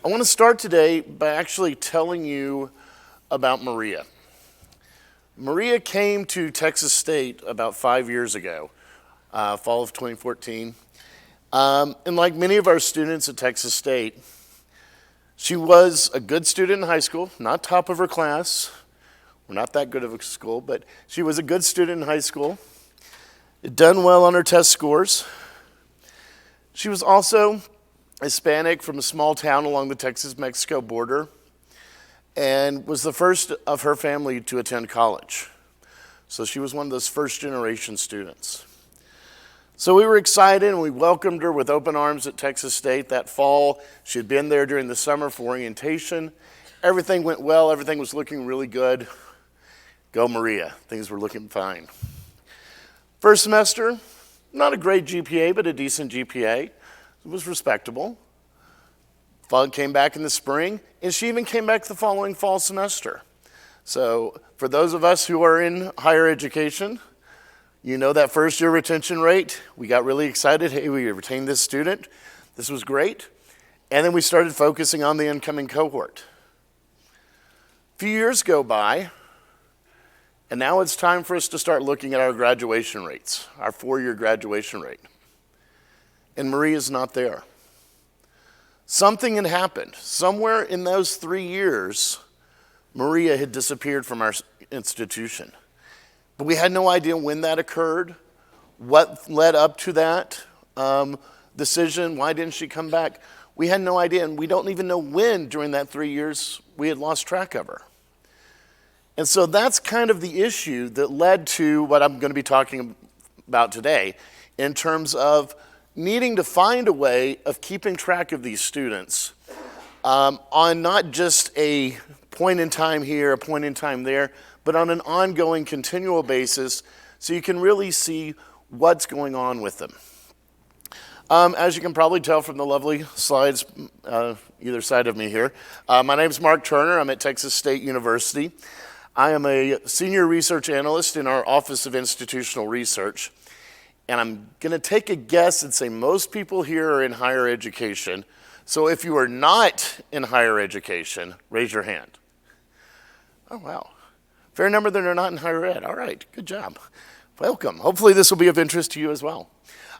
I want to start today by actually telling you about Maria. Maria came to Texas State about 5 years ago, fall of 2014. And like many of our students at Texas State, she was a good student in high school, not top of her class. We're not that good of a school, but she was a good student in high school. Had done well on her test scores. She was also Hispanic from a small town along the Texas-Mexico border and was the first of her family to attend college. So she was one of those first-generation students. So we were excited and we welcomed her with open arms at Texas State that fall. She had been there during the summer for orientation. Everything went well. Everything was looking really good. Go Maria. Things were looking fine. First semester, not a great GPA, but a decent GPA. It was respectable. Came back in the spring, and she even came back the following fall semester. So for those of us who are in higher education, you know that first year retention rate. We got really excited. Hey, we retained this student. This was great. And then we started focusing on the incoming cohort. A few years go by, and now it's time for us to start looking at our graduation rates, our 4-year graduation rate. And Maria's not there. Something had happened. Somewhere in those 3 years, Maria had disappeared from our institution. But we had no idea when that occurred, what led up to that decision, why didn't she come back? We had no idea, and we don't even know when during that 3 years we had lost track of her. And so that's kind of the issue that led to what I'm going to be talking about today in terms of needing to find a way of keeping track of these students on not just a point in time here, a point in time there, but on an ongoing, continual basis so you can really see what's going on with them. As you can probably tell from the lovely slides either side of me here, my name is Mark Turner. I'm at Texas State University. I am a senior research analyst in our Office of Institutional Research. And I'm going to take a guess and say most people here are in higher education. So if you are not in higher education, raise your hand. Oh, wow. Fair number that are not in higher ed. All right, good job. Welcome. Hopefully this will be of interest to you as well.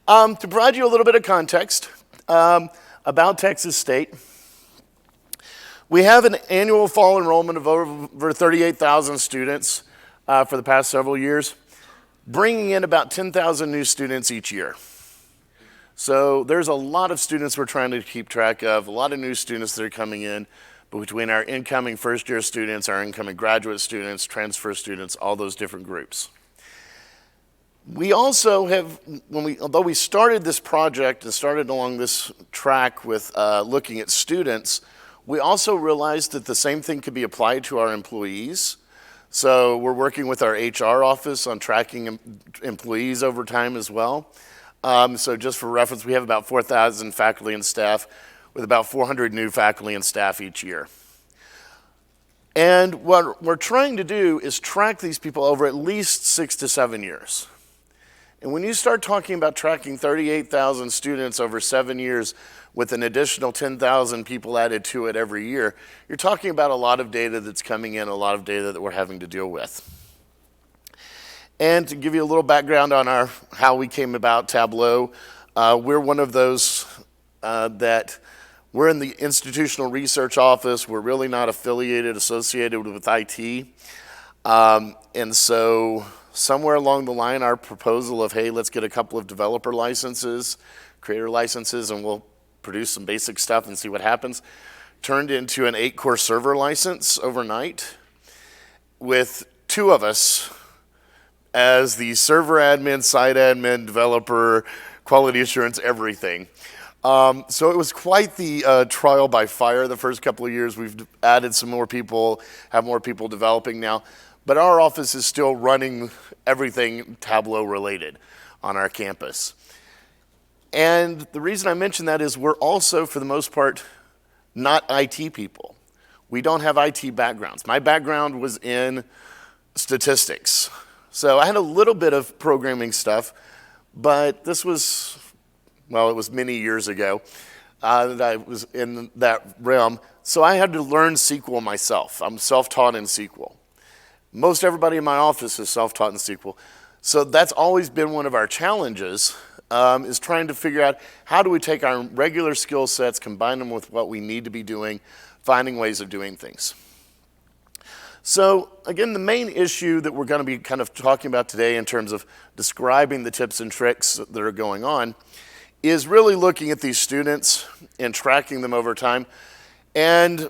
To provide you a little bit of context about Texas State, we have an annual fall enrollment of over 38,000 students for the past several years, bringing in about 10,000 new students each year. So there's a lot of students we're trying to keep track of, a lot of new students that are coming in, but between our incoming first-year students, our incoming graduate students, transfer students, all those different groups. We also have, although we started this project and started along this track with looking at students, we also realized that the same thing could be applied to our employees. So we're working with our HR office on tracking employees over time as well. So just for reference, we have about 4,000 faculty and staff with about 400 new faculty and staff each year. And what we're trying to do is track these people over at least 6 to 7 years. And when you start talking about tracking 38,000 students over 7 years with an additional 10,000 people added to it every year, you're talking about a lot of data that's coming in, a lot of data that we're having to deal with. And to give you a little background on how we came about Tableau, we're one of those that we're in the institutional research office. We're really not associated with IT. And so somewhere along the line, our proposal of, hey, let's get a couple of developer licenses, creator licenses, and we'll produce some basic stuff and see what happens, turned into an 8-core server license overnight with 2 of us as the server admin, site admin, developer, quality assurance, everything. So it was quite the trial by fire the first couple of years. We've added some more people, have more people developing now, but our office is still running everything Tableau related on our campus. And the reason I mention that is we're also, for the most part, not IT people. We don't have IT backgrounds. My background was in statistics. So I had a little bit of programming stuff, but this was, well, it was many years ago. that I was in that realm. So I had to learn SQL myself. I'm self-taught in SQL. Most everybody in my office is self-taught in SQL. So that's always been one of our challenges, is trying to figure out how do we take our regular skill sets, combine them with what we need to be doing, finding ways of doing things. So again, the main issue that we're going to be kind of talking about today in terms of describing the tips and tricks that are going on is really looking at these students and tracking them over time. And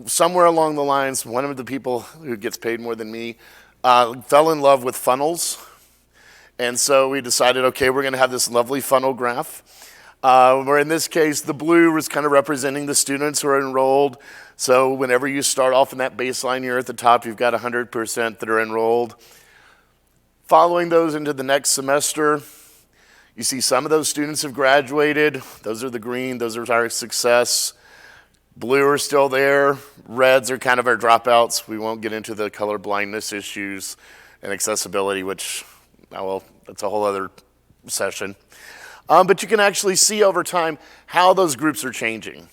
somewhere along the lines, one of the people who gets paid more than me fell in love with funnels. And so we decided, okay, we're going to have this lovely funnel graph. Where in this case, the blue was kind of representing the students who are enrolled. So whenever you start off in that baseline, you're at the top, you've got 100% that are enrolled. Following those into the next semester, you see some of those students have graduated. Those are the green, those are our success. Blue are still there. Reds are kind of our dropouts. We won't get into the color blindness issues and accessibility, which, oh well, that's a whole other session. But you can actually see over time how those groups are changing.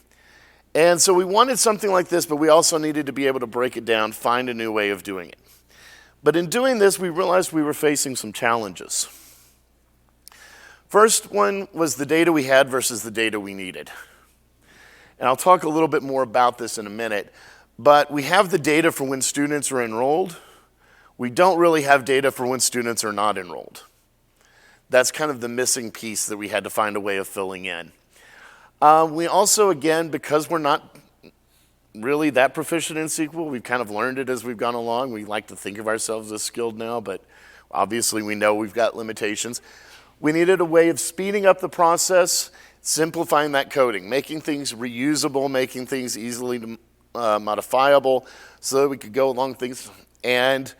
And so we wanted something like this, but we also needed to be able to break it down, find a new way of doing it. But in doing this, we realized we were facing some challenges. First one was the data we had versus the data we needed. And I'll talk a little bit more about this in a minute, but we have the data for when students are enrolled. We don't really have data for when students are not enrolled. That's kind of the missing piece that we had to find a way of filling in. We also, again, because we're not really that proficient in SQL, we've kind of learned it as we've gone along. We like to think of ourselves as skilled now, but obviously we know we've got limitations. We needed a way of speeding up the process, simplifying that coding, making things reusable, making things easily modifiable so that we could go along things. And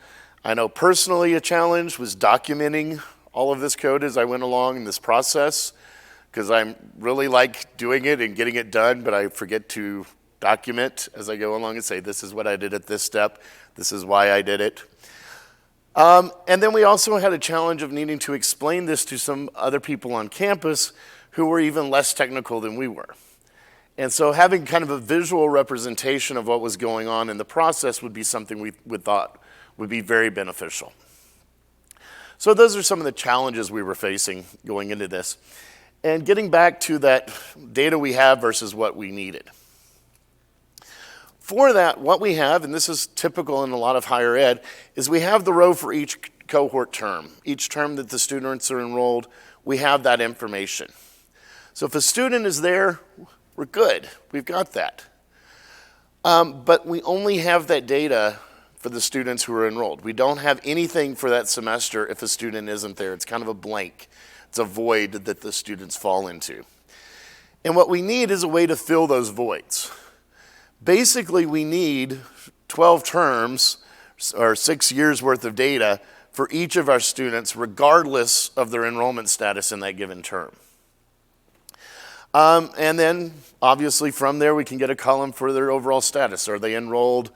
I know personally a challenge was documenting all of this code as I went along in this process, because I really like doing it and getting it done, but I forget to document as I go along and say, this is what I did at this step, this is why I did it. And then we also had a challenge of needing to explain this to some other people on campus who were even less technical than we were. And so having kind of a visual representation of what was going on in the process would be something we thought would be very beneficial. So those are some of the challenges we were facing going into this. And getting back to that data we have versus what we needed. For that, what we have, and this is typical in a lot of higher ed, is we have the row for each cohort term. Each term that the students are enrolled, we have that information. So if a student is there, we're good. We've got that. But we only have that data for the students who are enrolled. We don't have anything for that semester if a student isn't there. It's kind of a blank. It's a void that the students fall into. And what we need is a way to fill those voids. Basically, we need 12 terms or 6 years worth of data for each of our students, regardless of their enrollment status in that given term. And then, obviously, from there, we can get a column for their overall status. Are they enrolled?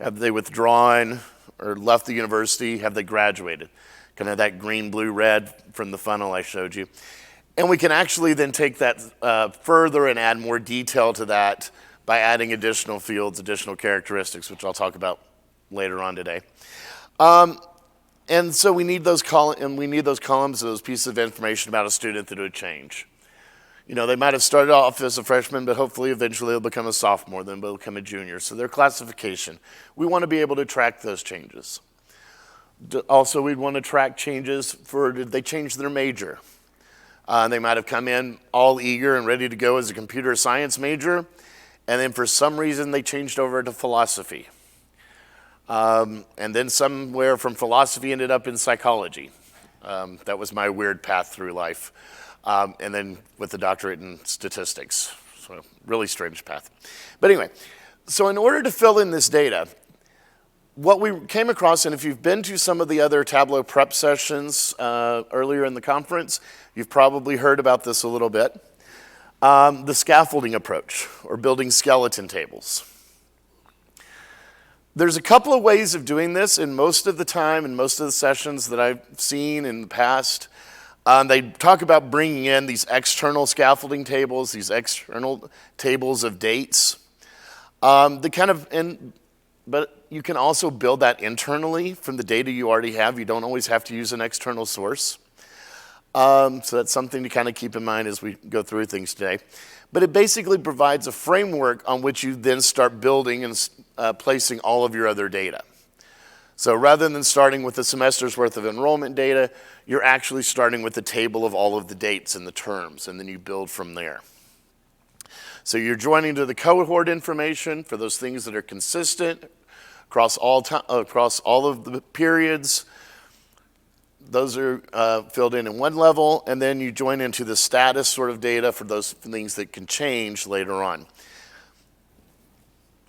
Have they withdrawn or left the university? Have they graduated? Kind of that green, blue, red from the funnel I showed you. And we can actually then take that further and add more detail to that by adding additional fields, additional characteristics, which I'll talk about later on today. And so we need those columns, those pieces of information about a student that would change. You know, they might have started off as a freshman, but hopefully eventually they'll become a sophomore, then they'll become a junior. So their classification, we want to be able to track those changes. Also, we'd want to track changes for, did they change their major? They might have come in all eager and ready to go as a computer science major, and then for some reason they changed over to philosophy. And then somewhere from philosophy ended up in psychology. That was my weird path through life. And then with the doctorate in statistics. So really strange path. But anyway, so in order to fill in this data, what we came across, and if you've been to some of the other Tableau Prep sessions earlier in the conference, you've probably heard about this a little bit. The scaffolding approach, or building skeleton tables. There's a couple of ways of doing this, and most of the time, in most of the sessions that I've seen in the past, They talk about bringing in these external scaffolding tables, these external tables of dates. But you can also build that internally from the data you already have. You don't always have to use an external source. So that's something to kind of keep in mind as we go through things today. But it basically provides a framework on which you then start building and placing all of your other data. So rather than starting with a semester's worth of enrollment data, you're actually starting with a table of all of the dates and the terms, and then you build from there. So you're joining to the cohort information for those things that are consistent across all of the periods. Those are filled in one level, and then you join into the status sort of data for those things that can change later on.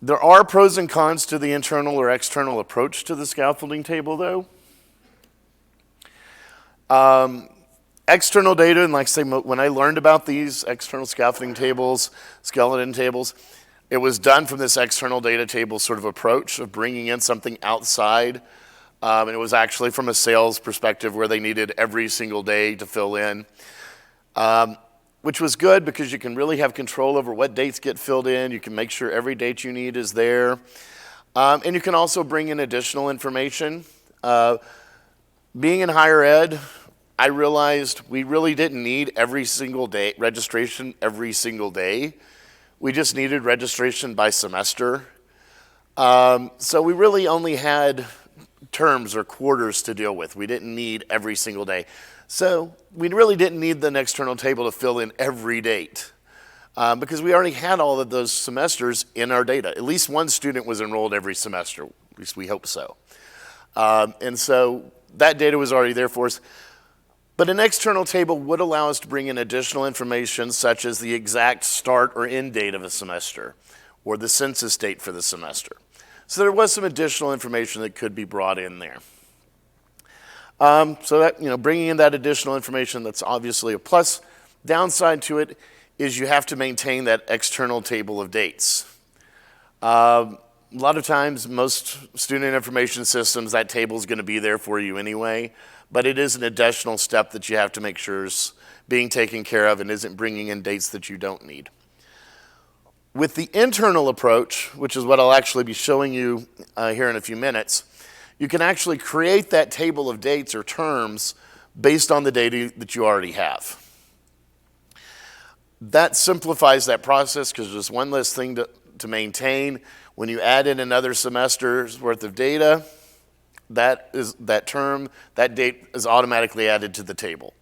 There are pros and cons to the internal or external approach to the scaffolding table, though. External data, and like I say, when I learned about these external scaffolding tables, skeleton tables, it was done from this external data table sort of approach of bringing in something outside. And it was actually from a sales perspective where they needed every single day to fill in, which was good because you can really have control over what dates get filled in. You can make sure every date you need is there. And you can also bring in additional information. Being in higher ed, I realized we really didn't need every single day registration every single day. We just needed registration by semester. So we really only had terms or quarters to deal with. We didn't need every single day. So we really didn't need an external table to fill in every date because we already had all of those semesters in our data. At least one student was enrolled every semester, at least we hope so. And so that data was already there for us. But an external table would allow us to bring in additional information such as the exact start or end date of a semester or the census date for the semester. So there was some additional information that could be brought in there. So that, bringing in that additional information, that's obviously a plus. Downside to it is you have to maintain that external table of dates. A lot of times, most student information systems, that table is going to be there for you anyway, but it is an additional step that you have to make sure is being taken care of and isn't bringing in dates that you don't need. With the internal approach, which is what I'll actually be showing you here in a few minutes, you can actually create that table of dates or terms based on the data that you already have. That simplifies that process because there's one less thing to maintain. When you add in another semester's worth of data, that date is automatically added to the table.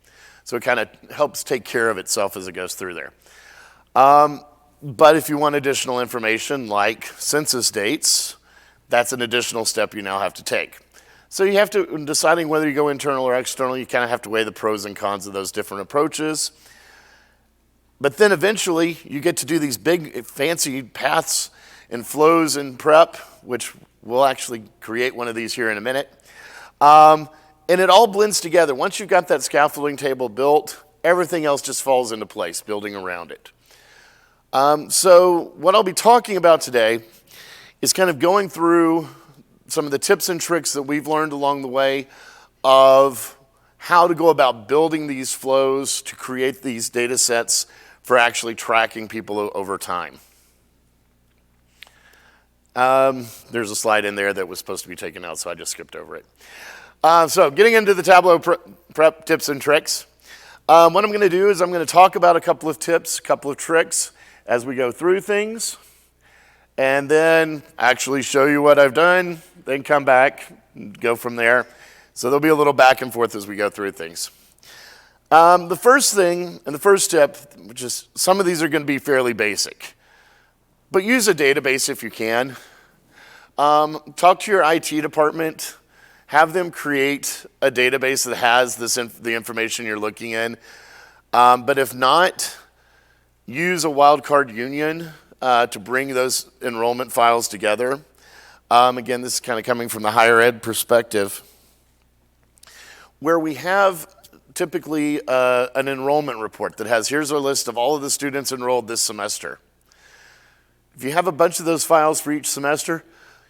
So it kind of helps take care of itself as it goes through there. But if you want additional information like census dates, that's an additional step you now have to take. So you have to, in deciding whether you go internal or external, you kind of have to weigh the pros and cons of those different approaches. But then eventually you get to do these big fancy paths and flows in prep, which we'll actually create one of these here in a minute. And it all blends together. Once you've got that scaffolding table built, everything else just falls into place, building around it. So what I'll be talking about today is kind of going through some of the tips and tricks that we've learned along the way of how to go about building these flows to create these data sets for actually tracking people over time. There's a slide in there that was supposed to be taken out, so I just skipped over it. So getting into the Tableau Prep tips and tricks. What I'm going to do is I'm going to talk about a couple of tips, a couple of tricks as we go through things, and then actually show you what I've done, then come back and go from there. So there'll be a little back and forth as we go through things. The first thing and the first tip, which is some of these are going to be fairly basic, but use a database if you can. Talk to your IT department. Have them create a database that has the information you're looking in. But if not, use a wildcard union to bring those enrollment files together. Again, this is kind of coming from the higher ed perspective, where we have typically an enrollment report that has, here's our list of all of the students enrolled this semester. If you have a bunch of those files for each semester,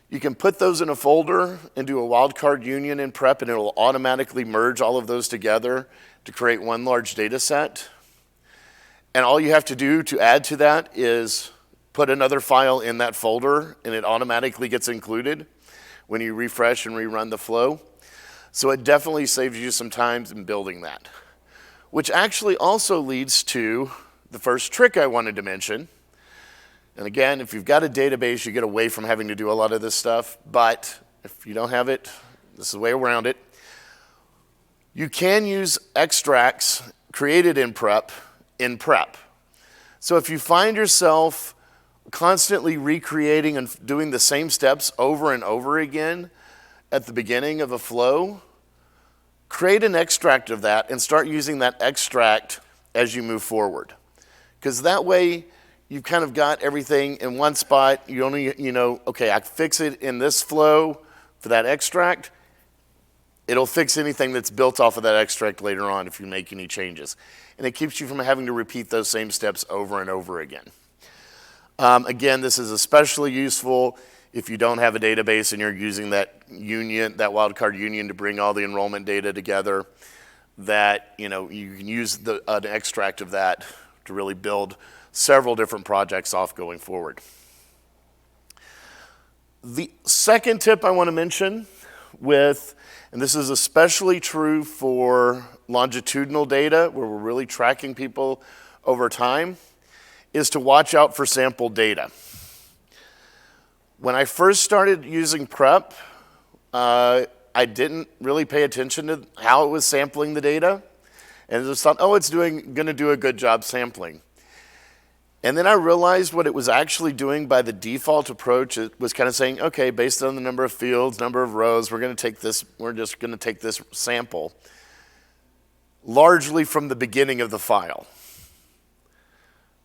You can put those in a folder and do a wildcard union in prep, and it'll automatically merge all of those together to create one large data set. And all you have to do to add to that is put another file in that folder, and it automatically gets included when you refresh and rerun the flow. So it definitely saves you some time in building that, which actually also leads to the first trick I wanted to mention. And again, if you've got a database, you get away from having to do a lot of this stuff. But if you don't have it, this is the way around it. You can use extracts created in prep. So if you find yourself constantly recreating and doing the same steps over and over again at the beginning of a flow, create an extract of that and start using that extract as you move forward. Because that way, you've kind of got everything in one spot. You only, okay, I fix it in this flow for that extract. It'll fix anything that's built off of that extract later on if you make any changes. And it keeps you from having to repeat those same steps over and over again. Again, this is especially useful if you don't have a database and you're using that union, that wildcard union to bring all the enrollment data together, that you can use an extract of that to really build several different projects off going forward. The second tip I want to mention and this is especially true for longitudinal data where we're really tracking people over time, is to watch out for sample data. When I first started using prep, I didn't really pay attention to how it was sampling the data, and just thought, oh, it's going to do a good job sampling. And then I realized what it was actually doing by the default approach. It was kind of saying, okay, based on the number of fields, number of rows, we're just going to take this sample largely from the beginning of the file.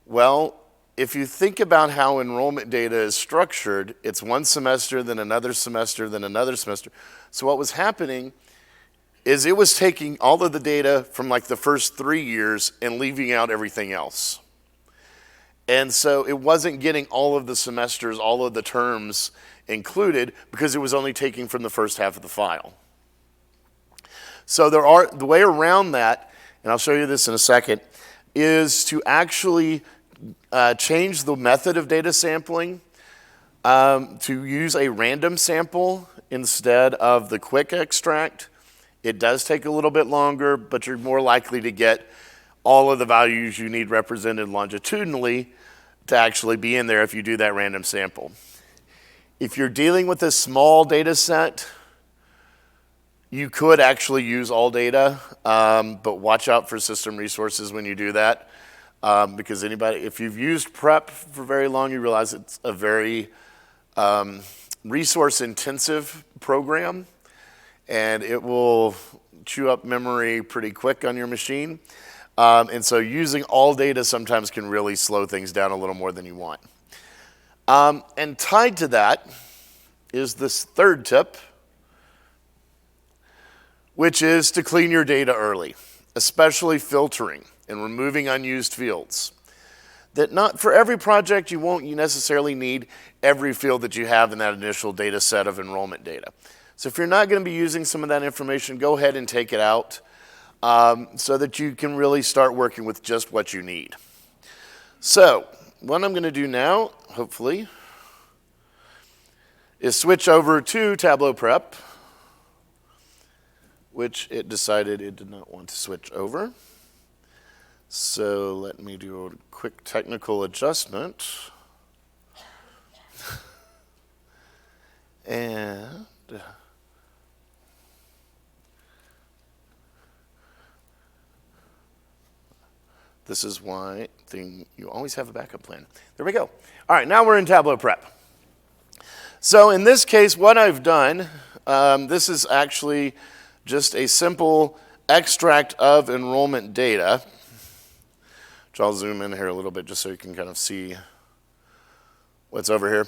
Well, if you think about how enrollment data is structured, it's one semester, then another semester, then another semester. So what was happening is it was taking all of the data from like the first 3 years and leaving out everything else. And so it wasn't getting all of the semesters, all of the terms included because it was only taking from the first half of the file. So the way around that, and I'll show you this in a second, is to actually change the method of data sampling to use a random sample instead of the quick extract. It does take a little bit longer, but you're more likely to get all of the values you need represented longitudinally to actually be in there if you do that random sample. If you're dealing with a small data set, you could actually use all data, but watch out for system resources when you do that. Because if you've used prep for very long, you realize it's a very resource-intensive program, and it will chew up memory pretty quick on your machine. And so using all data sometimes can really slow things down a little more than you want. And tied to that is this third tip, which is to clean your data early, especially filtering and removing unused fields. That not for every project you necessarily need every field that you have in that initial data set of enrollment data. So if you're not going to be using some of that information, go ahead and take it out so that you can really start working with just what you need. So what I'm going to do now, hopefully, is switch over to Tableau Prep, which it decided it did not want to switch over. So let me do a quick technical adjustment. And this is why you always have a backup plan. There we go. All right, now we're in Tableau Prep. So in this case, what I've done, this is actually just a simple extract of enrollment data, which I'll zoom in here a little bit just so you can kind of see what's over here.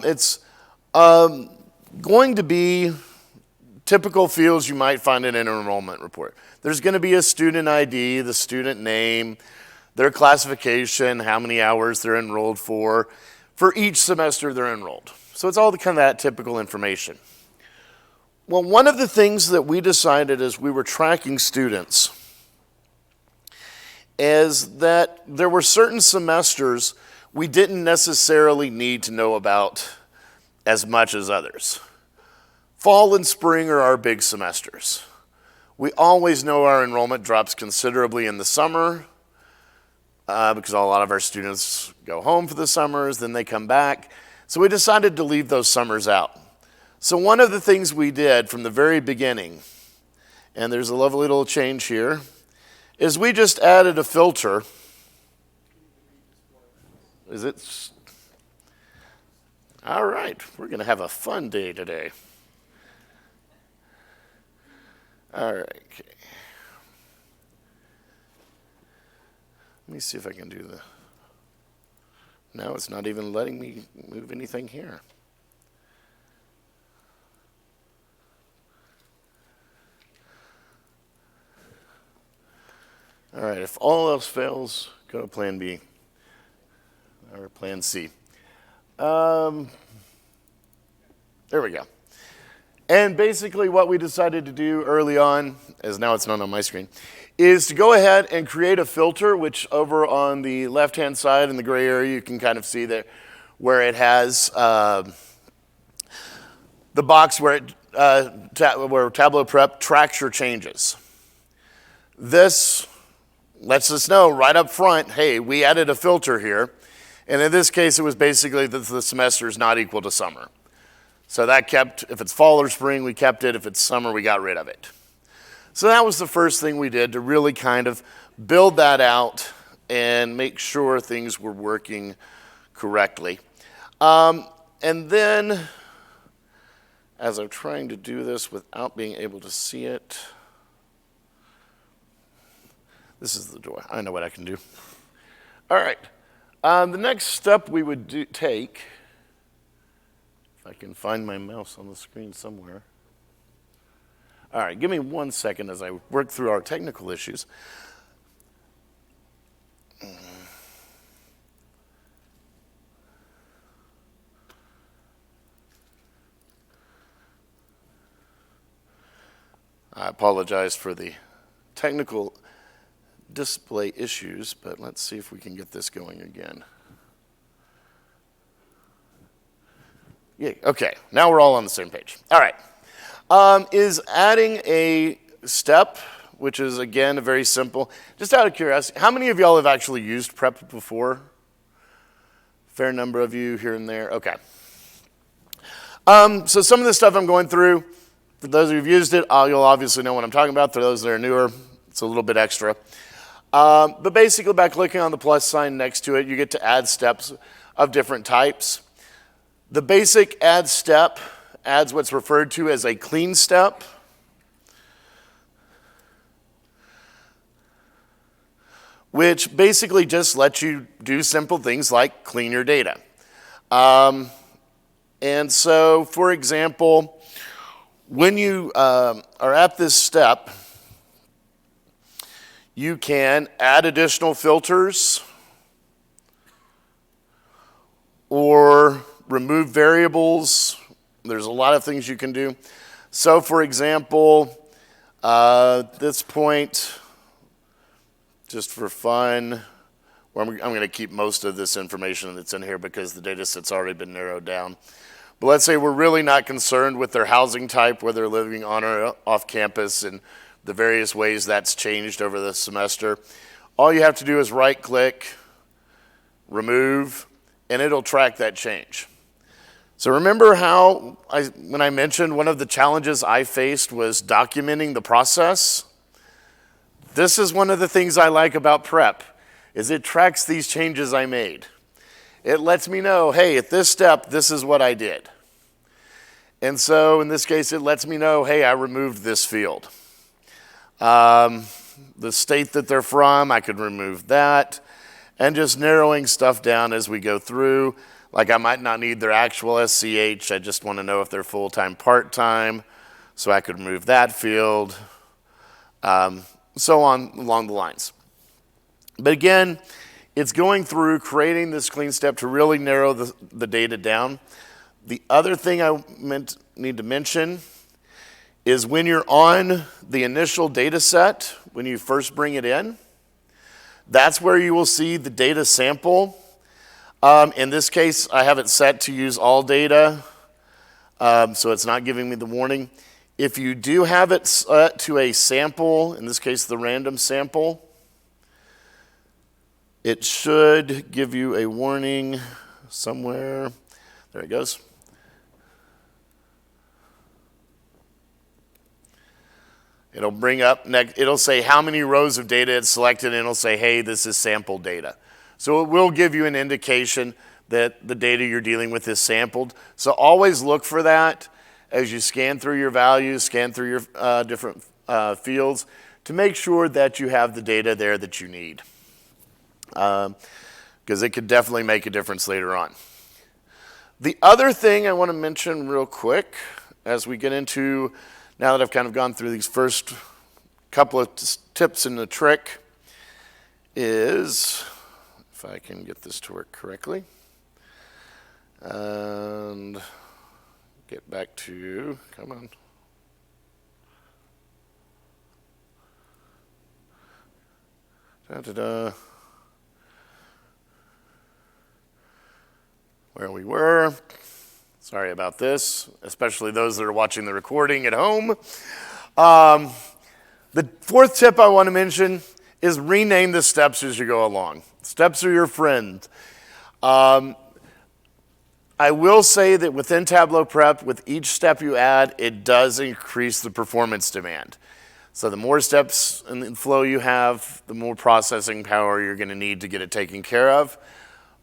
It's going to be typical fields you might find in an enrollment report. There's going to be a student ID, the student name, their classification, how many hours they're enrolled for for each semester they're enrolled. So it's all the kind of that typical information. Well, one of the things that we decided as we were tracking students is that there were certain semesters we didn't necessarily need to know about as much as others. Fall and spring are our big semesters. We always know our enrollment drops considerably in the summer because a lot of our students go home for the summers, then they come back. So we decided to leave those summers out. So one of the things we did from the very beginning, and there's a lovely little change here, is we just added a filter. Is it? All right, we're going to have a fun day today. All right, okay. Let me see if I can do the... No, it's not even letting me move anything here. All right, if all else fails, go to plan B or plan C. There we go. And basically what we decided to do early on, as now it's not on my screen, is to go ahead and create a filter, which over on the left-hand side in the gray area, you can kind of see there where it has the box where Tableau Prep tracks your changes. This lets us know right up front, hey, we added a filter here. And in this case, it was basically that the semester is not equal to summer. So that kept, if it's fall or spring, we kept it. If it's summer, we got rid of it. So that was the first thing we did to really kind of build that out and make sure things were working correctly. And then, as I'm trying to do this without being able to see it, this is the door. I know what I can do. All right. The next step we would take, if I can find my mouse on the screen somewhere. All right, give me 1 second as I work through our technical issues. I apologize for the technical display issues, but let's see if we can get this going again. Yeah, okay, now we're all on the same page. All right, is adding a step, which is again very simple. Just out of curiosity, how many of y'all have actually used Prep before? Fair number of you here and there, okay. So some of the stuff I'm going through, for those who've used it, you'll obviously know what I'm talking about. For those that are newer, it's a little bit extra. But basically by clicking on the plus sign next to it, you get to add steps of different types. The basic add step adds what's referred to as a clean step. Which basically just lets you do simple things like clean your data. And so, for example, when you are at this step, you can add additional filters or remove variables. There's a lot of things you can do. So for example, at this point, just for fun, I'm going to keep most of this information that's in here because the data set's already been narrowed down. But let's say we're really not concerned with their housing type, whether they're living on or off campus, and the various ways that's changed over the semester. All you have to do is right-click, remove, and it'll track that change. So remember how when I mentioned one of the challenges I faced was documenting the process? This is one of the things I like about Prep, is it tracks these changes I made. It lets me know, hey, at this step, this is what I did. And so in this case, it lets me know, hey, I removed this field. The state that they're from, I could remove that. And just narrowing stuff down as we go through. Like I might not need their actual SCH, I just want to know if they're full-time, part-time, so I could remove that field, so on along the lines. But again, it's going through creating this clean step to really narrow the data down. The other thing I need to mention is when you're on the initial data set, when you first bring it in, that's where you will see the data sample. In this case, I have it set to use all data, so it's not giving me the warning. If you do have it set to a sample, in this case the random sample, it should give you a warning somewhere. There it goes. It'll bring up, it'll say how many rows of data it's selected, and it'll say, hey, this is sample data. So it will give you an indication that the data you're dealing with is sampled. So always look for that as you scan through your values, scan through your different fields to make sure that you have the data there that you need. Because it could definitely make a difference later on. The other thing I want to mention real quick as we get into, now that I've kind of gone through these first couple of tips and the trick, is, if I can get this to work correctly, and get back to, come on. Da-da-da. Where we were. Sorry about this, especially those that are watching the recording at home. The fourth tip I want to mention is rename the steps as you go along. Steps are your friend. I will say that within Tableau Prep, with each step you add, it does increase the performance demand. So the more steps in the flow you have, the more processing power you're going to need to get it taken care of.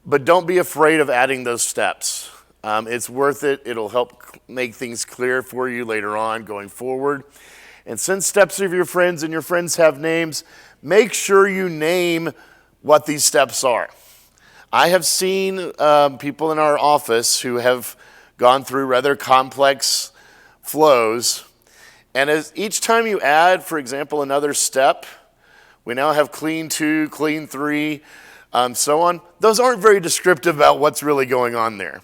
But don't be afraid of adding those steps. It's worth it. It'll help make things clear for you later on going forward. And since steps are your friends and your friends have names, make sure you name what these steps are. I have seen people in our office who have gone through rather complex flows. And as each time you add, for example, another step, we now have clean 2, clean 3, so on. Those aren't very descriptive about what's really going on there.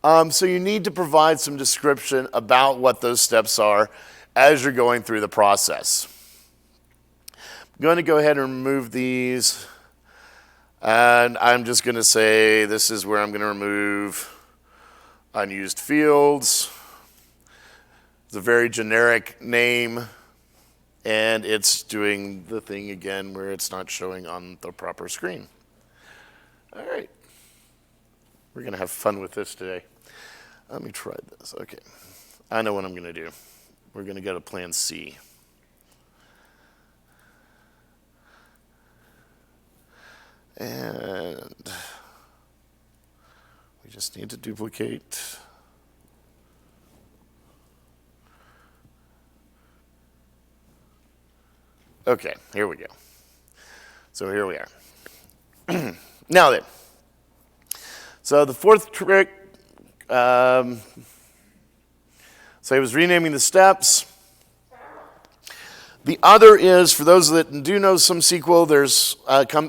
So you need to provide some description about what those steps are as you're going through the process. I'm going to go ahead and remove these. And I'm just going to say this is where I'm going to remove unused fields. It's a very generic name. And it's doing the thing again where it's not showing on the proper screen. All right. We're going to have fun with this today. Let me try this. Okay. I know what I'm going to do. We're going to go to plan C. And we just need to duplicate. Okay, here we go. So here we are. Now then, so the fourth trick, so I was renaming the steps. The other is, for those that do know some SQL, there's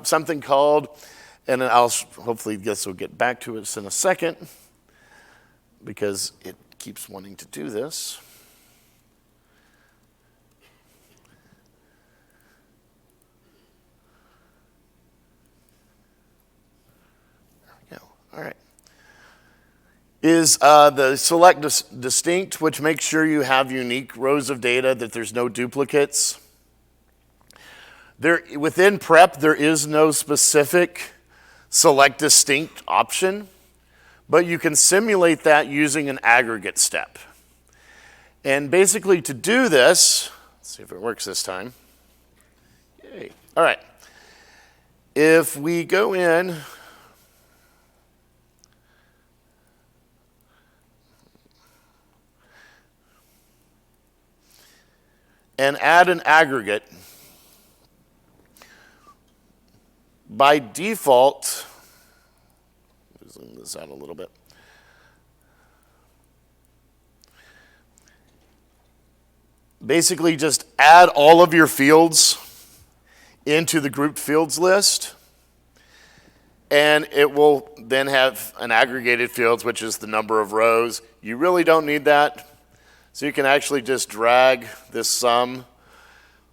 something called, and I'll hopefully guess we'll get back to it in a second, because it keeps wanting to do this. All right, is the select distinct, which makes sure you have unique rows of data, that there's no duplicates. Within prep, there is no specific select distinct option, but you can simulate that using an aggregate step. And basically to do this, let's see if it works this time. Yay. All right, if we go in, and add an aggregate, by default, zoom this out a little bit. Basically just add all of your fields into the grouped fields list. And it will then have an aggregated fields, which is the number of rows. You really don't need that. So you can actually just drag this sum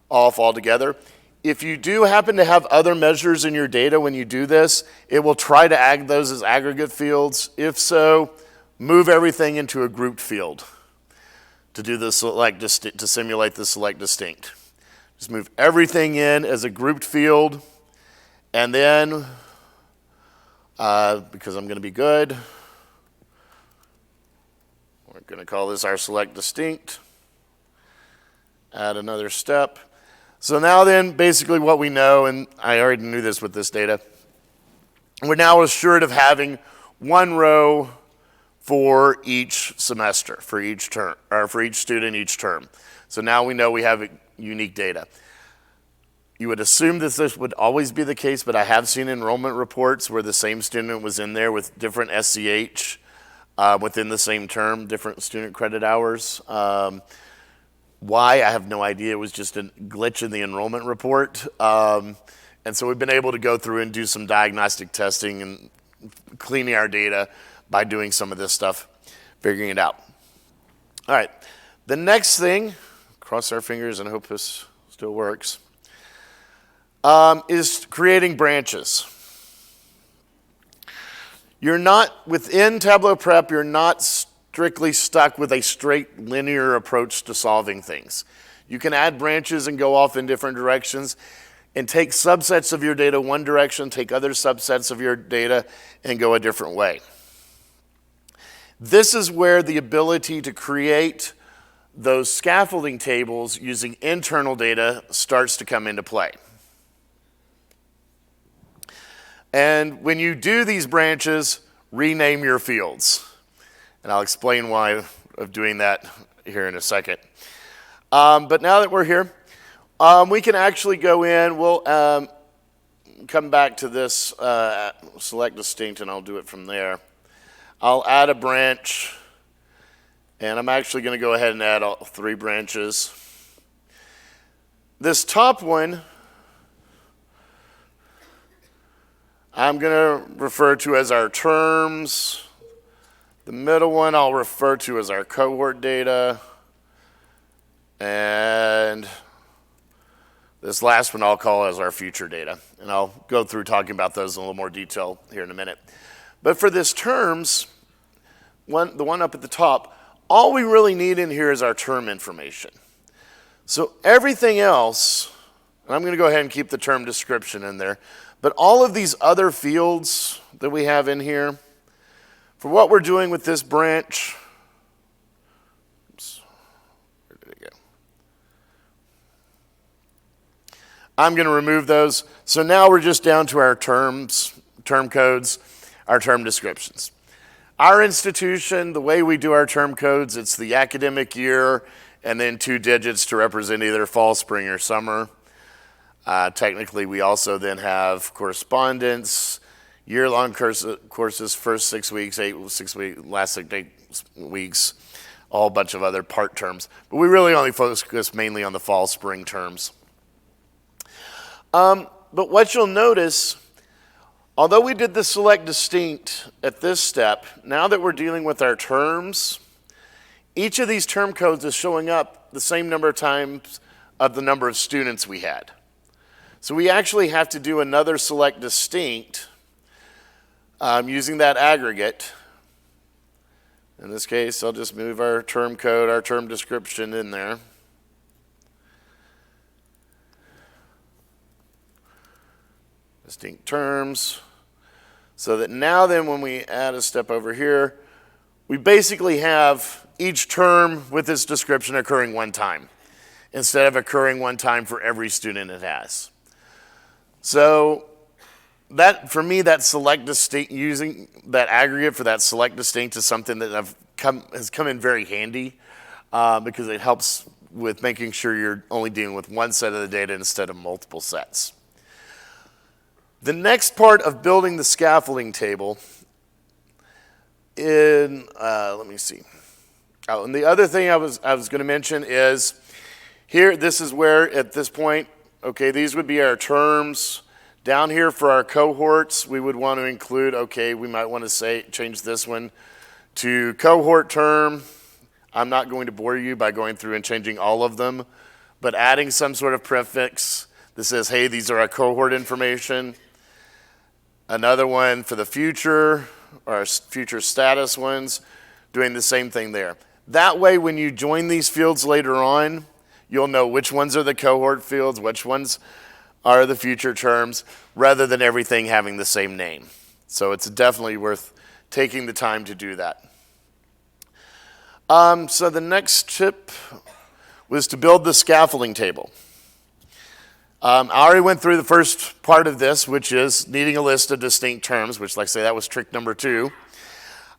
off altogether. If you do happen to have other measures in your data when you do this, it will try to add those as aggregate fields. If so, move everything into a grouped field to do the select to simulate the select distinct. Just move everything in as a grouped field, and then because I'm going to be good, we're going to call this our select distinct. Add another step. So now then, basically what we know, and I already knew this with this data, we're now assured of having one row for each semester, for each term, or for each student each term. So now we know we have unique data. You would assume that this would always be the case, but I have seen enrollment reports where the same student was in there with different SCH within the same term, different student credit hours. Why, I have no idea. It was just a glitch in the enrollment report. And so we've been able to go through and do some diagnostic testing and cleaning our data by doing some of this stuff, figuring it out. All right, the next thing, cross our fingers and hope this still works, is creating branches. You're not, within Tableau Prep, you're not strictly stuck with a straight linear approach to solving things. You can add branches and go off in different directions and take subsets of your data one direction, take other subsets of your data and go a different way. This is where the ability to create those scaffolding tables using internal data starts to come into play. And when you do these branches, rename your fields. And I'll explain why of doing that here in a second. But now that we're here, we can actually go in. We'll come back to this select distinct, and I'll do it from there. I'll add a branch, and I'm actually going to go ahead and add all 3 branches. This top one, I'm going to refer to as our terms. The middle one I'll refer to as our cohort data. And this last one I'll call as our future data. And I'll go through talking about those in a little more detail here in a minute. But for this terms, the one up at the top, all we really need in here is our term information. So everything else, and I'm going to go ahead and keep the term description in there, but all of these other fields that we have in here, for what we're doing with this branch, oops, where did it go? I'm going to remove those. So now we're just down to our terms, term codes, our term descriptions. Our institution, the way we do our term codes, it's the academic year and then 2 digits to represent either fall, spring, or summer. Technically, we also then have correspondence, year-long courses, first 6 weeks, last 8 weeks, a whole bunch of other part terms. But we really only focus mainly on the fall, spring terms. But what you'll notice, although we did the select distinct at this step, now that we're dealing with our terms, each of these term codes is showing up the same number of times of the number of students we had. So we actually have to do another select distinct using that aggregate. In this case, I'll just move our term code, our term description in there. Distinct terms. So that now then when we add a step over here, we basically have each term with its description occurring one time instead of occurring one time for every student it has. So that, for me, that select distinct, using that aggregate for that select distinct is something that has come in very handy because it helps with making sure you're only dealing with one set of the data instead of multiple sets. The next part of building the scaffolding table let me see. Oh, and the other thing I was going to mention is here, this is where at this point, okay, these would be our terms. Down here for our cohorts, we would want to include, okay, we might want to say, change this one to cohort term. I'm not going to bore you by going through and changing all of them, but adding some sort of prefix that says, hey, these are our cohort information. Another one for the future, or our future status ones, doing the same thing there. That way, when you join these fields later on, you'll know which ones are the cohort fields, which ones are the future terms, rather than everything having the same name. So it's definitely worth taking the time to do that. So the next tip was to build the scaffolding table. I already went through the first part of this, which is needing a list of distinct terms, which, like I say, that was trick number 2.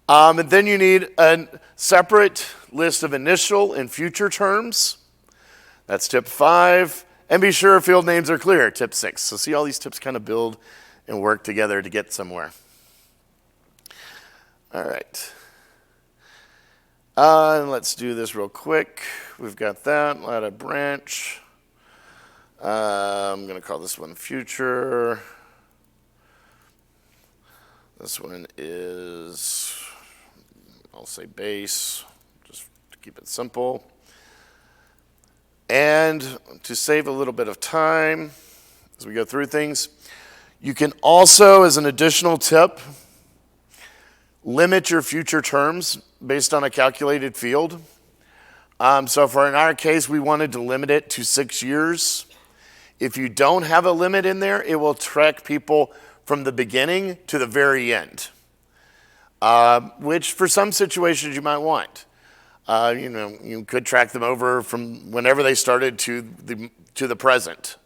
And then you need a separate list of initial and future terms. That's tip 5. And be sure field names are clear, tip 6. So see, all these tips kind of build and work together to get somewhere. All right. Let's do this real quick. We've got that, add a branch. I'm going to call this one future. This one is, I'll say base, just to keep it simple. And to save a little bit of time as we go through things, you can also, as an additional tip, limit your future terms based on a calculated field. So for in our case, we wanted to limit it to 6 years. If you don't have a limit in there, it will track people from the beginning to the very end, which for some situations you might want. You could track them over from whenever they started to the present.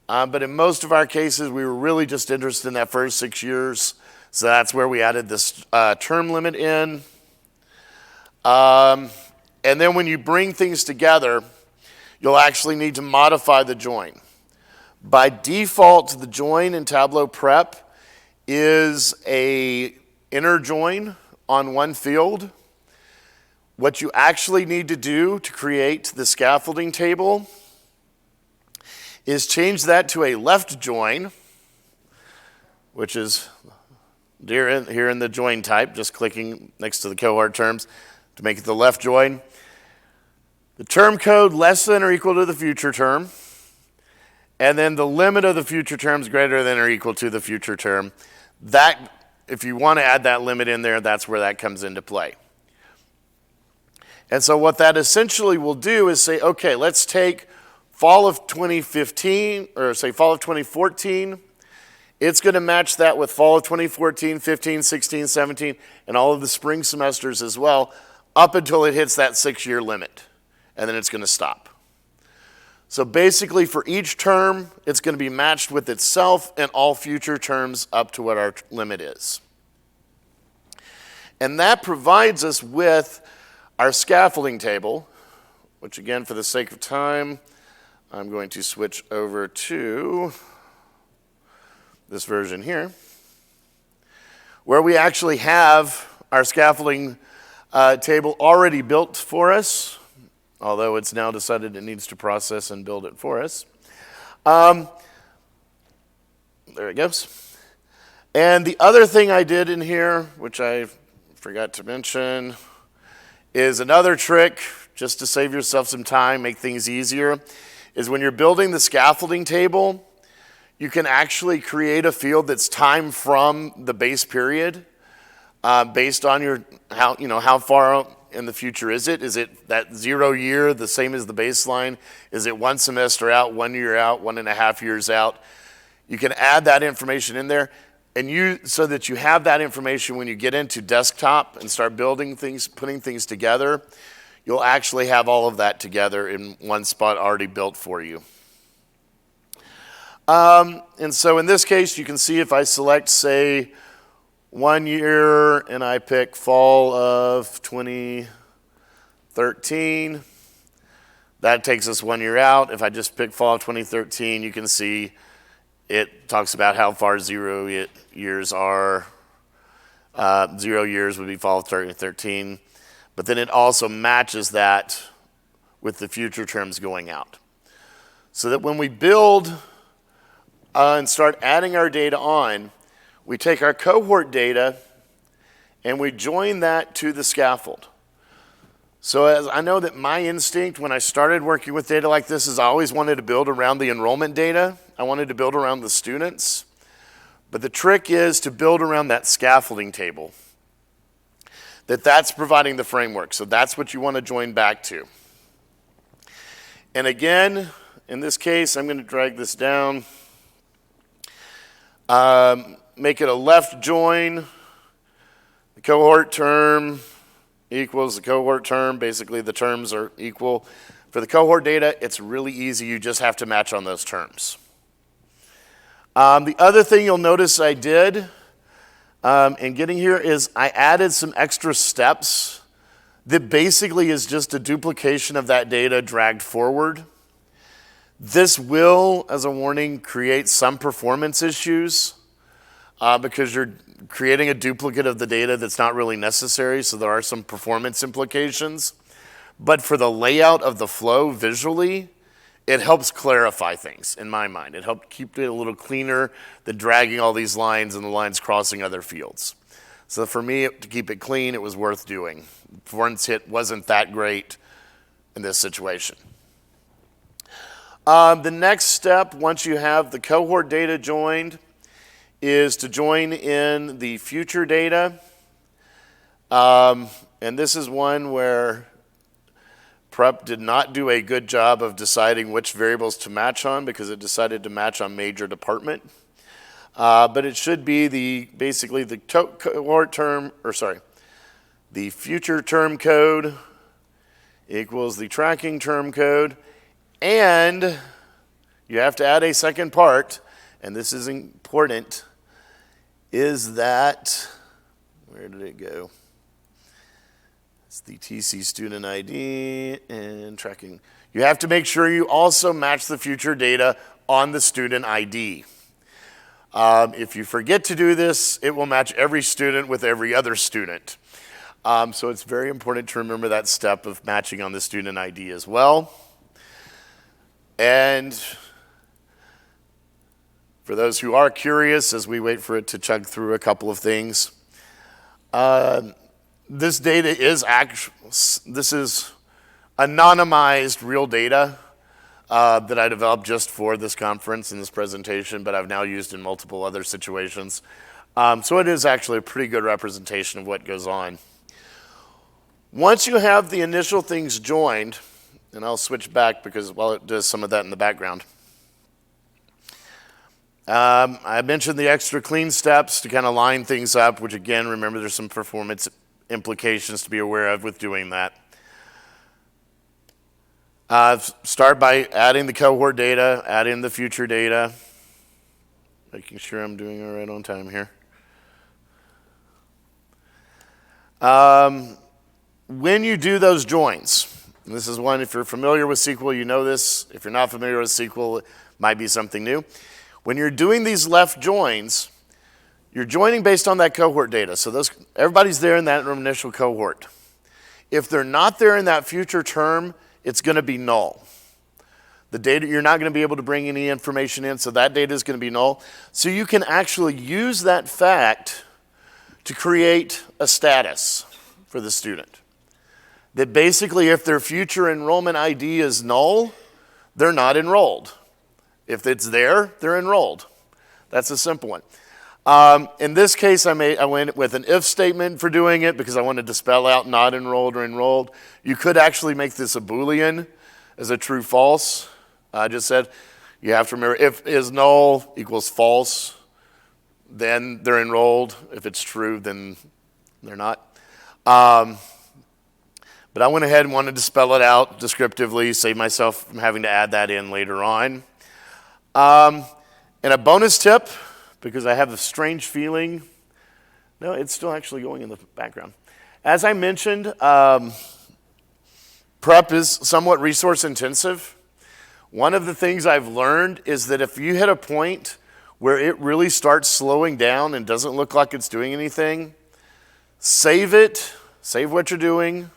But in most of our cases, we were really just interested in that first 6 years. So that's where we added this term limit in. And then when you bring things together, you'll actually need to modify the join. By default, the join in Tableau Prep is an inner join on one field. What you actually need to do to create the scaffolding table is change that to a left join, which is here in the join type, just clicking next to the cohort terms to make it the left join. The term code less than or equal to the future term, and then the limit of the future terms greater than or equal to the future term. That, if you want to add that limit in there, that's where that comes into play. And so what that essentially will do is say, okay, let's take fall of 2015, or say fall of 2014. It's going to match that with fall of 2014, 15, 16, 17, and all of the spring semesters as well, up until it hits that 6-year limit. And then it's going to stop. So basically for each term, it's going to be matched with itself and all future terms up to what our limit is. And that provides us with our scaffolding table, which again, for the sake of time, I'm going to switch over to this version here, where we actually have our scaffolding table already built for us, although it's now decided it needs to process and build it for us. There it goes. And the other thing I did in here, which I forgot to mention, is another trick, just to save yourself some time, make things easier, is when you're building the scaffolding table, you can actually create a field that's time from the base period, based on how far in the future is it? Is it that 0 year, the same as the baseline? Is it 1 semester out, 1 year out, 1.5 years out? You can add that information in there, and so that you have that information when you get into desktop and start building things, putting things together, you'll actually have all of that together in one spot already built for you. And so in this case, you can see if I select, say, 1 year and I pick fall of 2013, that takes us 1 year out. If I just pick fall of 2013, you can see it talks about how far 0 years are. 0 years would be fall of 2013. But then it also matches that with the future terms going out. So that when we build and start adding our data on, we take our cohort data and we join that to the scaffold. So as I know that my instinct when I started working with data like this is I always wanted to build around the enrollment data. I wanted to build around the students. But the trick is to build around that scaffolding table. That's providing the framework. So that's what you want to join back to. And again, in this case, I'm going to drag this down. Make it a left join. The cohort term equals the cohort term. Basically, the terms are equal. For the cohort data, it's really easy. You just have to match on those terms. The other thing you'll notice I did in getting here is I added some extra steps that basically is just a duplication of that data dragged forward. This will, as a warning, create some performance issues because you're creating a duplicate of the data that's not really necessary, so there are some performance implications. But for the layout of the flow visually, it helps clarify things, in my mind. It helped keep it a little cleaner than dragging all these lines and the lines crossing other fields. So for me, to keep it clean, it was worth doing. Performance hit wasn't that great in this situation. The next step, once you have the cohort data joined, is to join in the future data. And this is one where Prep did not do a good job of deciding which variables to match on because it decided to match on major department. But it should be basically the cohort term, the future term code equals the tracking term code. And you have to add a second part, and this is important, is that, where did it go? It's the TC student ID and tracking. You have to make sure you also match the future data on the student ID. If you forget to do this, it will match every student with every other student. So it's very important to remember that step of matching on the student ID as well. And for those who are curious, as we wait for it to chug through a couple of things, this data is this is anonymized real data that I developed just for this conference and this presentation, but I've now used in multiple other situations. So it is actually a pretty good representation of what goes on. Once you have the initial things joined, and I'll switch back because while it does some of that in the background. I mentioned the extra clean steps to kind of line things up, which again, remember there's some performance implications to be aware of with doing that. Start by adding the cohort data, add in the future data, making sure I'm doing all right on time here. When you do those joins, and this is one, if you're familiar with SQL, you know this. If you're not familiar with SQL, it might be something new. When you're doing these left joins, you're joining based on that cohort data. So everybody's there in that initial cohort. If they're not there in that future term, it's going to be null. The data, you're not going to be able to bring any information in, so that data is going to be null. So you can actually use that fact to create a status for the student. That basically if their future enrollment ID is null, they're not enrolled. If it's there, they're enrolled. That's a simple one. In this case, I went with an if statement for doing it because I wanted to spell out not enrolled or enrolled. You could actually make this a Boolean as a true false. I just said you have to remember if is null equals false, then they're enrolled. If it's true, then they're not. But I went ahead and wanted to spell it out descriptively, save myself from having to add that in later on. And a bonus tip, because I have a strange feeling, no, it's still actually going in the background. As I mentioned, prep is somewhat resource intensive. One of the things I've learned is that if you hit a point where it really starts slowing down and doesn't look like it's doing anything, save it, save what you're doing,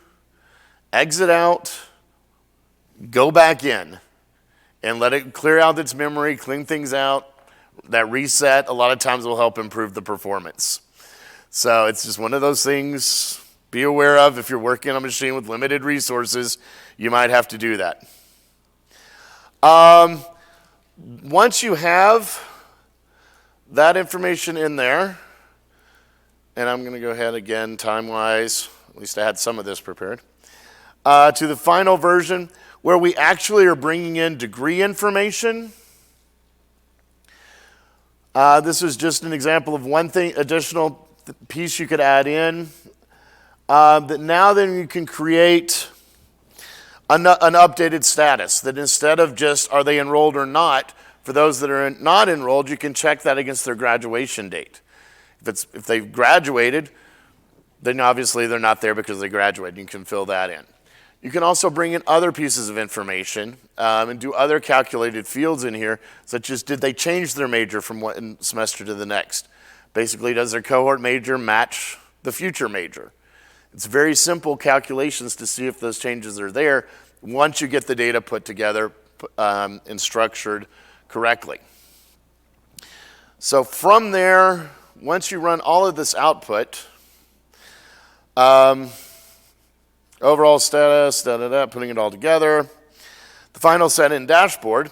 exit out, go back in, and let it clear out its memory, clean things out, that reset a lot of times will help improve the performance. So it's just one of those things be aware of. If you're working on a machine with limited resources, you might have to do that. Once you have that information in there, and I'm going to go ahead again time-wise, at least I had some of this prepared, to the final version where we actually are bringing in degree information. This is just an example of one thing, additional piece you could add in. That now then you can create an updated status, that instead of just are they enrolled or not, for those that are not enrolled, you can check that against their graduation date. If they've graduated, then obviously they're not there because they graduated. You can fill that in. You can also bring in other pieces of information and do other calculated fields in here, such as did they change their major from one semester to the next? Basically, does their cohort major match the future major? It's very simple calculations to see if those changes are there once you get the data put together and structured correctly. So from there, once you run all of this output, overall status, putting it all together. The final set-in dashboard,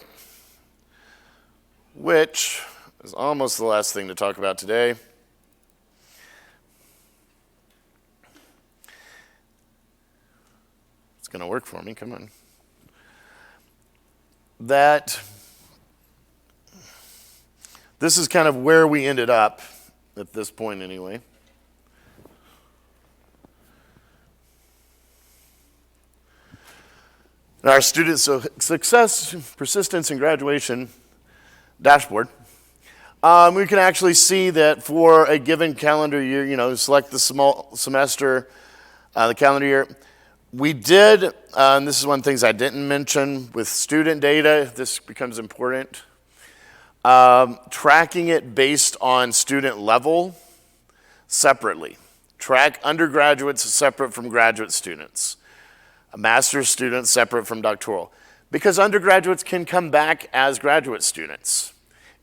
which is almost the last thing to talk about today. It's going to work for me, come on. This is kind of where we ended up at this point anyway. Our student success, persistence, and graduation dashboard, we can actually see that for a given calendar year, select the small semester, the calendar year. We did, and this is one of the things I didn't mention, with student data, this becomes important, tracking it based on student level separately. Track undergraduates separate from graduate students. A master's student separate from doctoral, because undergraduates can come back as graduate students.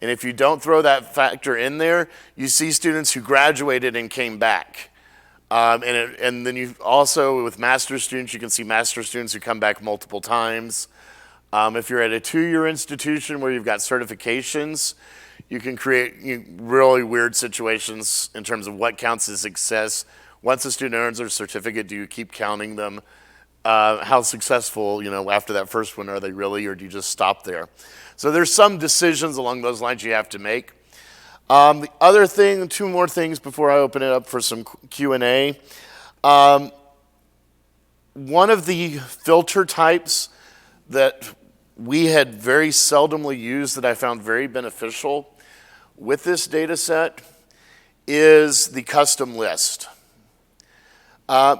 And if you don't throw that factor in there, you see students who graduated and came back. And then you also, with master's students, you can see master's students who come back multiple times. If you're at a 2-year institution where you've got certifications, you can create really weird situations in terms of what counts as success. Once a student earns their certificate, do you keep counting them? How successful, after that first one, are they really, or do you just stop there? So there's some decisions along those lines you have to make. The other thing, 2 more things before I open it up for some Q&A. One of the filter types that we had very seldomly used that I found very beneficial with this data set is the custom list.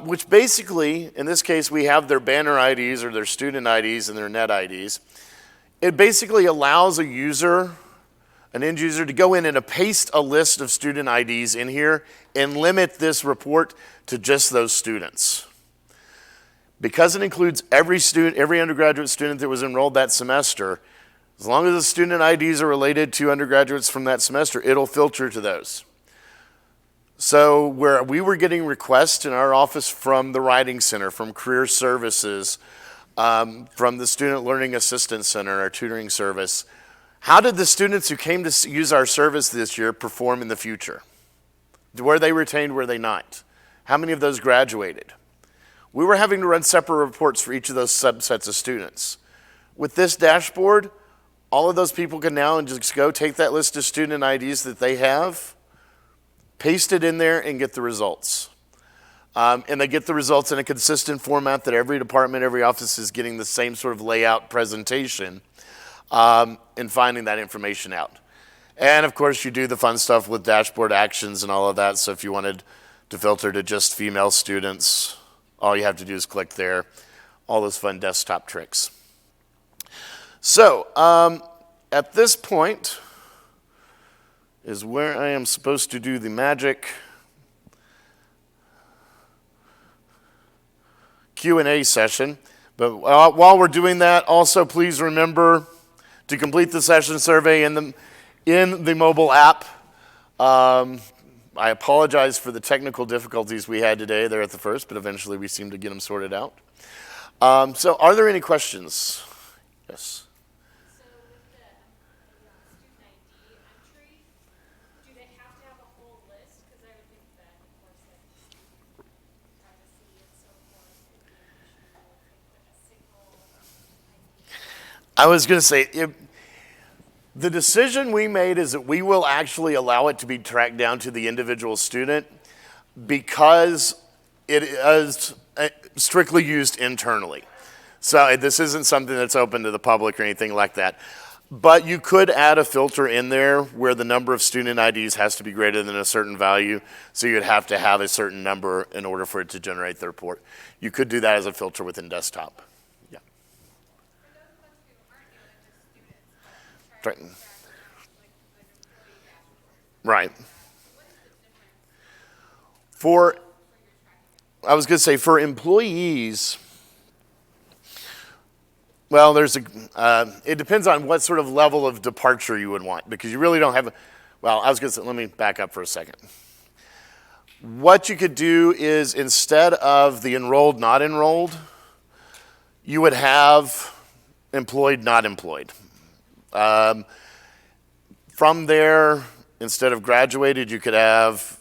Which basically, in this case, we have their banner IDs or their student IDs and their net IDs. It basically allows a user, an end user, to go in and paste a list of student IDs in here and limit this report to just those students. Because it includes every student, every undergraduate student that was enrolled that semester, as long as the student IDs are related to undergraduates from that semester, it'll filter to those. So where we were getting requests in our office from the Writing Center, from Career Services, from the Student Learning Assistance Center, our tutoring service, how did the students who came to use our service this year perform in the future? Were they retained, were they not? How many of those graduated? We were having to run separate reports for each of those subsets of students. With this dashboard, all of those people can now just go take that list of student IDs that they have, paste it in there, and get the results. And they get the results in a consistent format that every department, every office is getting the same sort of layout presentation in finding that information out. And of course, you do the fun stuff with dashboard actions and all of that. So if you wanted to filter to just female students, all you have to do is click there. All those fun desktop tricks. So at this point is where I am supposed to do the magic Q&A session. But while we're doing that, also please remember to complete the session survey in the mobile app. I apologize for the technical difficulties we had today there at the first, but eventually we seem to get them sorted out. So are there any questions? Yes. So with the student ID entry, do they have to have a whole list? Because I would think that, of course, like privacy and so forth could be an issue with a single ID. I was going to say, the decision we made is that we will actually allow it to be tracked down to the individual student because it is strictly used internally. So this isn't something that's open to the public or anything like that. But you could add a filter in there where the number of student IDs has to be greater than a certain value. So you'd have to have a certain number in order for it to generate the report. You could do that as a filter within desktop. Yeah. For those of us who aren't dealing with students, but try Right. to track down like employee dashboards. Right. What is the difference For, for your tracking? I was going to say, for employees, well, it depends on what sort of level of departure you would want, because you really don't have, well, I was going to say, let me back up for a second. What you could do is instead of the enrolled, not enrolled, you would have employed, not employed. From there, instead of graduated, you could have,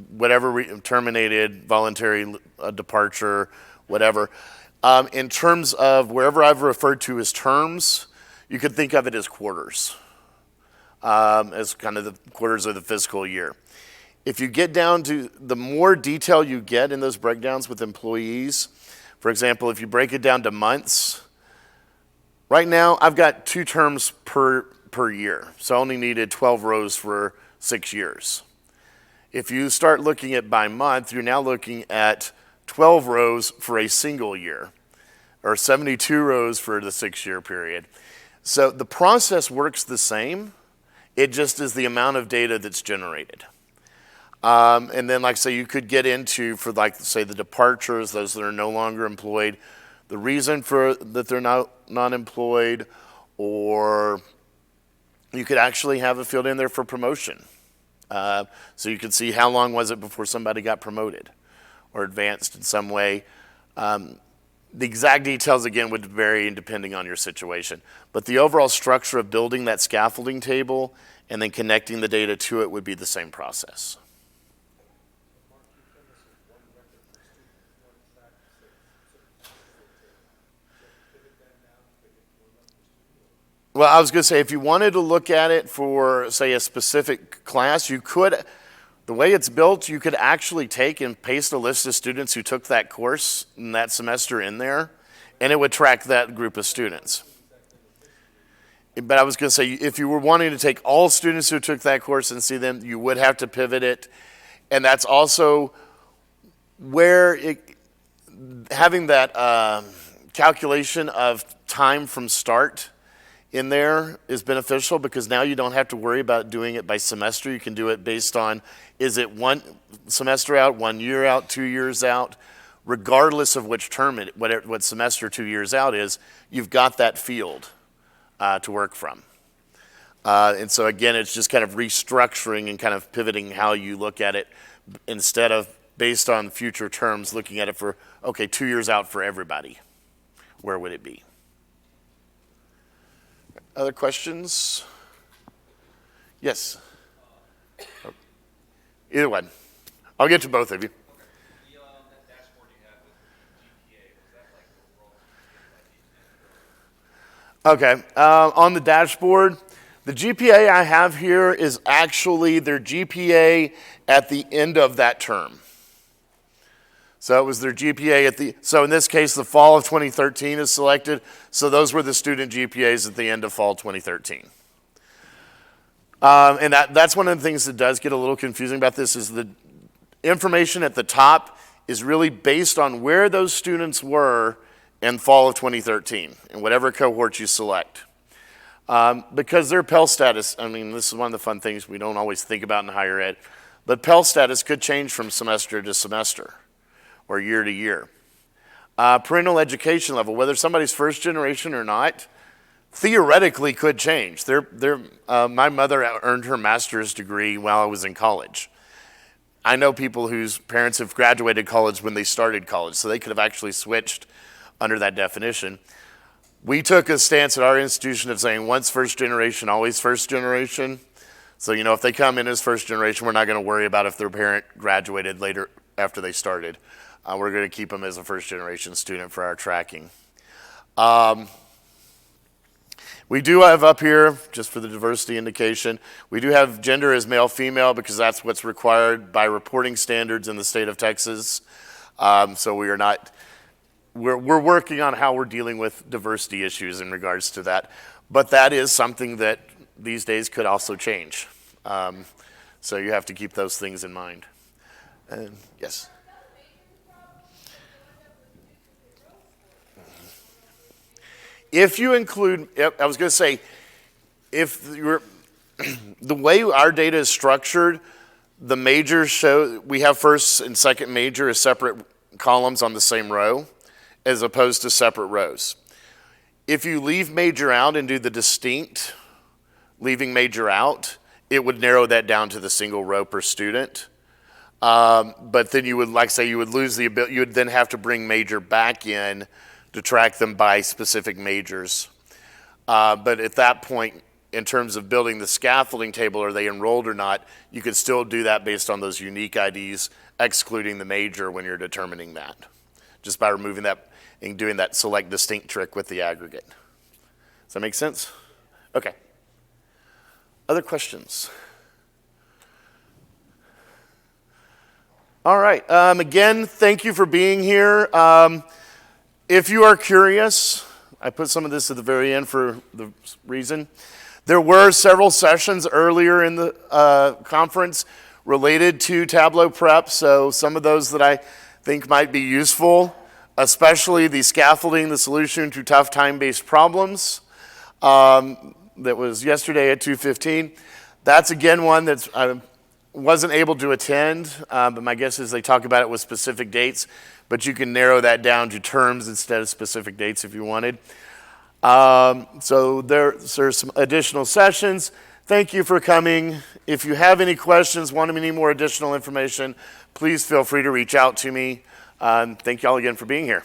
whatever terminated, voluntary departure, whatever. In terms of wherever I've referred to as terms, you could think of it as quarters, as kind of the quarters of the fiscal year. If you get down to the more detail you get in those breakdowns with employees, for example, if you break it down to months, right now I've got 2 terms per year, so I only needed 12 rows for 6 years. If you start looking at by month, you're now looking at 12 rows for a single year, or 72 rows for the 6-year period. So the process works the same, it just is the amount of data that's generated. And then, like I say, you could get into, for like, say, the departures, those that are no longer employed, the reason for that they're not employed, or you could actually have a field in there for promotion. So you could see how long was it before somebody got promoted or advanced in some way. The exact details, again, would vary depending on your situation. But the overall structure of building that scaffolding table and then connecting the data to it would be the same process. Well, I was going to say, if you wanted to look at it for, say, a specific class, you could. The way it's built, you could actually take and paste a list of students who took that course in that semester in there, and it would track that group of students. But I was going to say, if you were wanting to take all students who took that course and see them, you would have to pivot it. And that's also where having that calculation of time from start in there is beneficial, because now you don't have to worry about doing it by semester. You can do it based on, is it 1 semester out, 1 year out, 2 years out, regardless of which term what semester 2 years out is, you've got that field to work from. And so again, it's just kind of restructuring and kind of pivoting how you look at it, instead of based on future terms, looking at it for, okay, 2 years out for everybody. Where would it be? Other questions? Yes. Either one. I'll get to both of you. That dashboard you have with the GPA, was that like the overall GPA by the Okay. On the dashboard, the GPA I have here is actually their GPA at the end of that term. So it was their GPA so in this case, the fall of 2013 is selected. So those were the student GPAs at the end of fall 2013. And that's one of the things that does get a little confusing about this, is the information at the top is really based on where those students were in fall of 2013, in whatever cohort you select. Because their Pell status, I mean, this is one of the fun things we don't always think about in higher ed, but Pell status could change from semester to semester or year to year. Parental education level, whether somebody's first generation or not, theoretically could change. My mother earned her master's degree while I was in college. I know people whose parents have graduated college when they started college, so they could have actually switched under that definition. We took a stance at our institution of saying once first generation, always first generation. So, if they come in as first generation, we're not going to worry about if their parent graduated later after they started. We're going to keep them as a first generation student for our tracking. We do have up here, just for the diversity indication, we do have gender as male, female, because that's what's required by reporting standards in the state of Texas. So we're working on how we're dealing with diversity issues in regards to that. But that is something that these days could also change. So you have to keep those things in mind. Yes? If you include, I was going to say, if you're, the way our data is structured, the majors show, we have first and second major as separate columns on the same row, as opposed to separate rows. If you leave major out and do the distinct, leaving major out, it would narrow that down to the single row per student. But then you would, like say, you would lose the ability, you would then have to bring major back in to track them by specific majors. But at that point, in terms of building the scaffolding table, are they enrolled or not, you could still do that based on those unique IDs, excluding the major when you're determining that, just by removing that and doing that select distinct trick with the aggregate. Does that make sense? Okay. Other questions? All right. Again, thank you for being here. If you are curious, I put some of this at the very end for the reason. There were several sessions earlier in the conference related to Tableau Prep, so some of those that I think might be useful, especially the scaffolding, the solution to tough time-based problems, that was yesterday at 2:15. That's again one that I wasn't able to attend, but my guess is they talk about it with specific dates, but you can narrow that down to terms instead of specific dates if you wanted. So there's some additional sessions. Thank you for coming. If you have any questions, want any more additional information, please feel free to reach out to me. Thank you all again for being here.